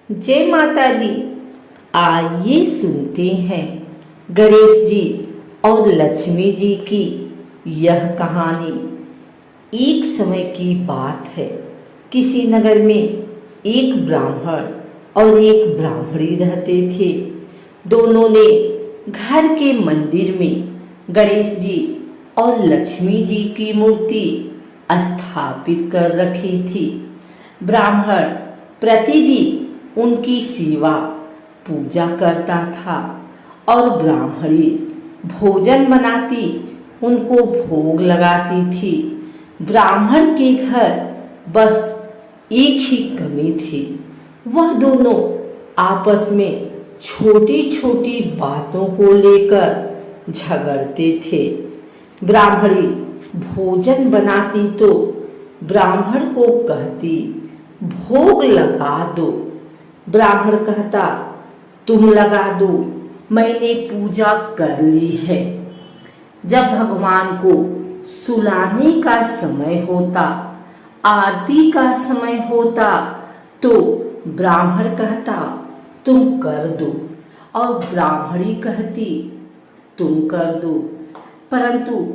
जय माता दी। आइए सुनते हैं गणेश जी और लक्ष्मी जी की यह कहानी। एक समय की बात है, किसी नगर में एक ब्राह्मण और एक ब्राह्मणी रहते थे। दोनों ने घर के मंदिर में गणेश जी और लक्ष्मी जी की मूर्ति स्थापित कर रखी थी। ब्राह्मण प्रतिदिन उनकी सेवा पूजा करता था और ब्राह्मणी भोजन बनाती उनको भोग लगाती थी। ब्राह्मण के घर बस एक ही कमी थी, वह दोनों आपस में छोटी छोटी बातों को लेकर झगड़ते थे। ब्राह्मणी भोजन बनाती तो ब्राह्मण को कहती भोग लगा दो। ब्राह्मण कहता तुम लगा दो, मैंने पूजा कर ली है। जब भगवान को सुलाने का समय होता, आरती का समय होता, तो ब्राह्मण कहता तुम कर दो और ब्राह्मणी कहती तुम कर दो। परंतु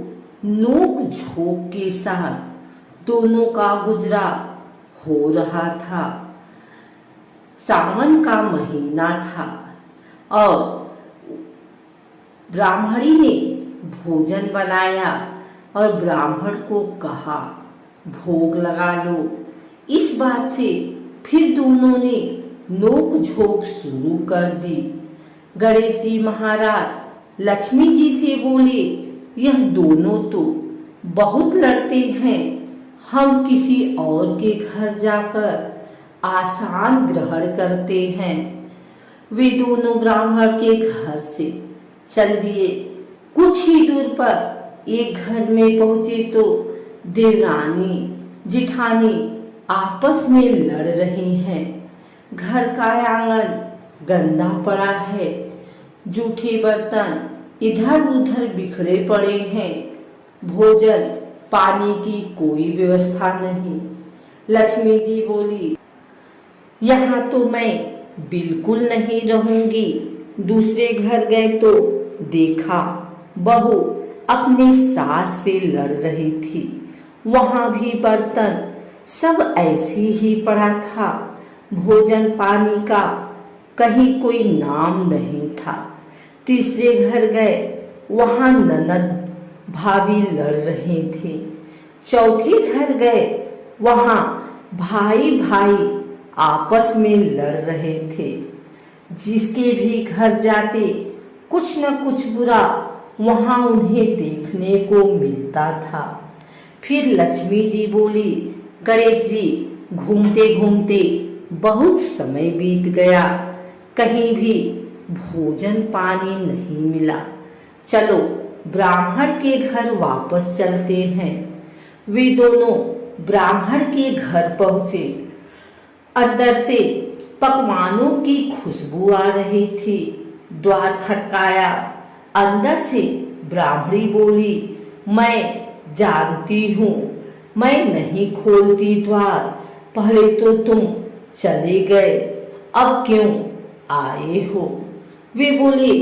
नोक झोंक के साथ दोनों का गुजरा हो रहा था। सावन का महीना था और ब्राह्मणी ने भोजन बनाया और ब्राह्मण को कहा भोग लगा लो। इस बात से फिर दोनों ने नोक झोंक शुरू कर दी। गणेश जी महाराज लक्ष्मी जी से बोले, यह दोनों तो बहुत लड़ते हैं, हम किसी और के घर जाकर आसान ग्रहण करते हैं। वे दोनों ब्राह्मण के घर से चल दिए। कुछ ही दूर पर एक घर में पहुंचे तो देवरानी जिठानी आपस में लड़ रही हैं। घर का आंगन गंदा पड़ा है, जूठे बर्तन इधर उधर बिखरे पड़े हैं, भोजन पानी की कोई व्यवस्था नहीं। लक्ष्मी जी बोली, यहाँ तो मैं बिल्कुल नहीं रहूंगी। दूसरे घर गए तो देखा बहू अपनी सास से लड़ रही थी, वहां भी बर्तन सब ऐसे ही पड़ा था, भोजन पानी का कहीं कोई नाम नहीं था। तीसरे घर गए, वहां ननद भाभी लड़ रही थी। चौथे घर गए, वहां भाई भाई आपस में लड़ रहे थे। जिसके भी घर जाते कुछ न कुछ बुरा वहां उन्हें देखने को मिलता था। फिर लक्ष्मी जी बोली, गणेश जी घूमते घूमते बहुत समय बीत गया, कहीं भी भोजन पानी नहीं मिला, चलो ब्राह्मण के घर वापस चलते हैं। वे दोनों ब्राह्मण के घर पहुंचे। अंदर से पकवानों की खुशबू आ रही थी। द्वार खटकाया, अंदर से ब्राह्मणी बोली, मैं जानती हूँ, मैं नहीं खोलती द्वार, पहले तो तुम चले गए, अब क्यों आए हो? वे बोले,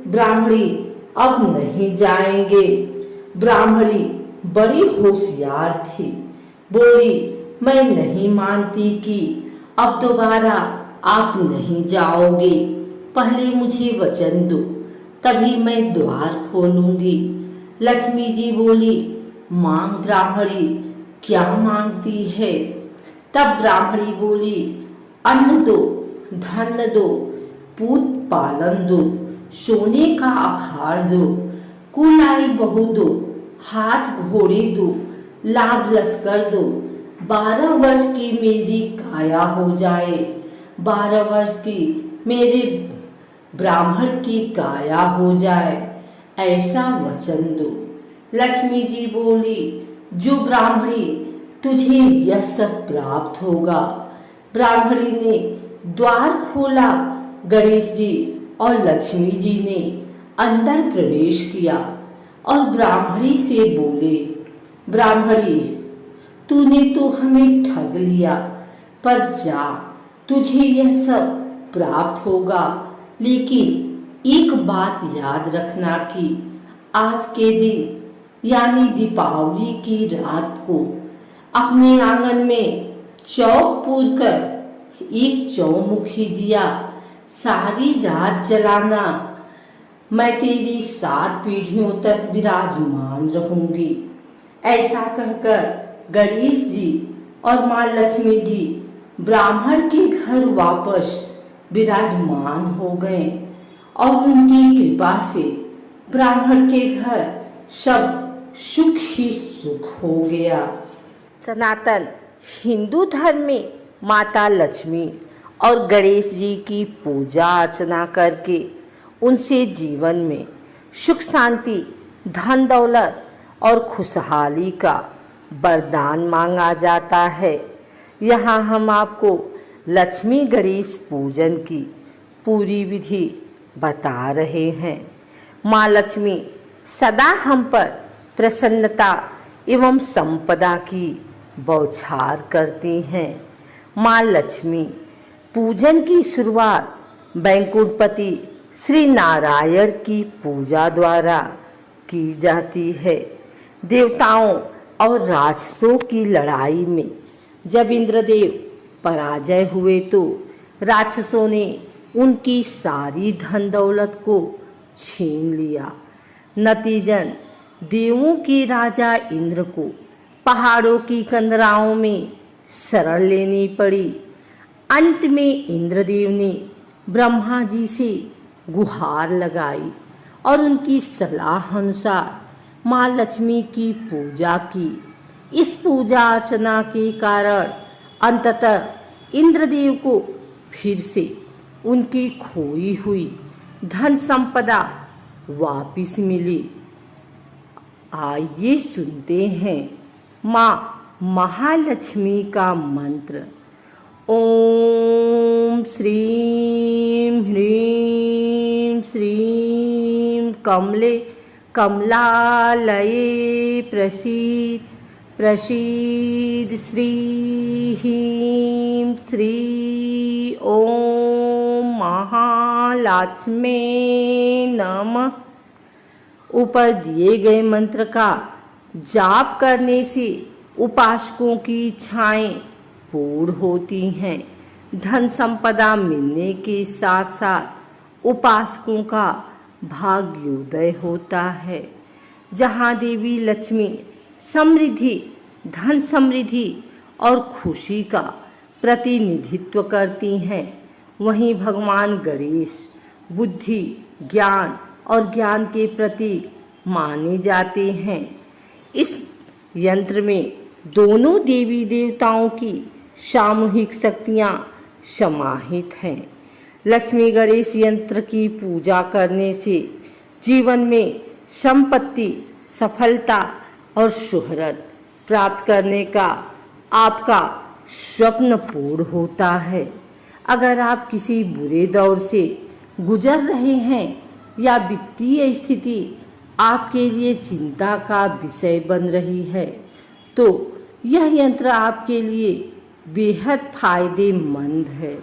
ब्राह्मणी अब नहीं जाएंगे। ब्राह्मणी बड़ी होशियार थी, बोली, मैं नहीं मानती कि अब दोबारा आप नहीं जाओगे, पहले मुझे वचन दो, तभी मैं द्वार खोलूंगी। लक्ष्मी जी बोली, मांग ब्राह्मणी, क्या मांगती है? तब ब्राह्मणी बोली, अन्न दो, धन दो, पूत पालन दो, सोने का अखाड़ दो, कुलाई बहू दो, हाथ घोड़े दो, लाभ लश्कर दो, 12 वर्ष की मेरी काया हो जाए, 12 वर्ष की मेरे ब्राह्मण की काया हो जाए, ऐसा वचन दो। लक्ष्मी जी बोली, जो ब्राह्मणी तुझे यह सब प्राप्त होगा। ब्राह्मणी ने द्वार खोला। गणेश जी और लक्ष्मी जी ने अंदर प्रवेश किया और ब्राह्मणी से बोले, ब्राह्मणी तूने तो हमें ठग लिया, पर जा, तुझे यह सब प्राप्त होगा। लेकिन एक बात याद रखना कि आज के दिन यानी दीपावली की रात को अपने आंगन में चौक पूर कर एक चौमुखी दिया सारी रात जलाना। मैं तेरी 7 पीढ़ियों तक विराजमान रहूंगी। ऐसा कहकर गणेश जी और माँ लक्ष्मी जी ब्राह्मण के घर वापस विराजमान हो गए और उनकी कृपा से ब्राह्मण के घर सब सुख ही सुख हो गया। सनातन हिंदू धर्म में माता लक्ष्मी और गणेश जी की पूजा अर्चना करके उनसे जीवन में सुख शांति, धन दौलत और खुशहाली का वरदान मांगा जाता है। यहाँ हम आपको लक्ष्मी गणेश पूजन की पूरी विधि बता रहे हैं। माँ लक्ष्मी सदा हम पर प्रसन्नता एवं संपदा की बौछार करती हैं। माँ लक्ष्मी पूजन की शुरुआत वैकुंठपति श्री नारायण की पूजा द्वारा की जाती है। देवताओं और राक्षसों की लड़ाई में जब इंद्रदेव पराजय हुए तो राक्षसों ने उनकी सारी धन दौलत को छीन लिया। नतीजन देवों के राजा इंद्र को पहाड़ों की कंदराओं में शरण लेनी पड़ी। अंत में इंद्रदेव ने ब्रह्मा जी से गुहार लगाई और उनकी सलाह अनुसार माँ लक्ष्मी की पूजा की। इस पूजा अर्चना के कारण अंततः इंद्रदेव को फिर से उनकी खोई हुई धन संपदा वापिस मिली। आइए सुनते हैं माँ महालक्ष्मी का मंत्र। ओम श्रीं ह्रीं श्रीं कमले कमलालये प्रसीद प्रसीद श्रीं श्री ओम महालक्ष्मी नमः। ऊपर दिए गए मंत्र का जाप करने से उपासकों की इच्छाएं पूर्ण होती हैं। धन संपदा मिलने के साथ साथ उपासकों का भाग्योदय होता है। जहाँ देवी लक्ष्मी समृद्धि, धन समृद्धि और खुशी का प्रतिनिधित्व करती हैं, वहीं भगवान गणेश बुद्धि, ज्ञान और ज्ञान के प्रतीक माने जाते हैं। इस यंत्र में दोनों देवी देवताओं की सामूहिक शक्तियाँ समाहित हैं। लक्ष्मी गणेश यंत्र की पूजा करने से जीवन में संपत्ति, सफलता और शोहरत प्राप्त करने का आपका स्वप्न पूर्ण होता है। अगर आप किसी बुरे दौर से गुजर रहे हैं या वित्तीय स्थिति आपके लिए चिंता का विषय बन रही है, तो यह यंत्र आपके लिए बेहद फायदेमंद है।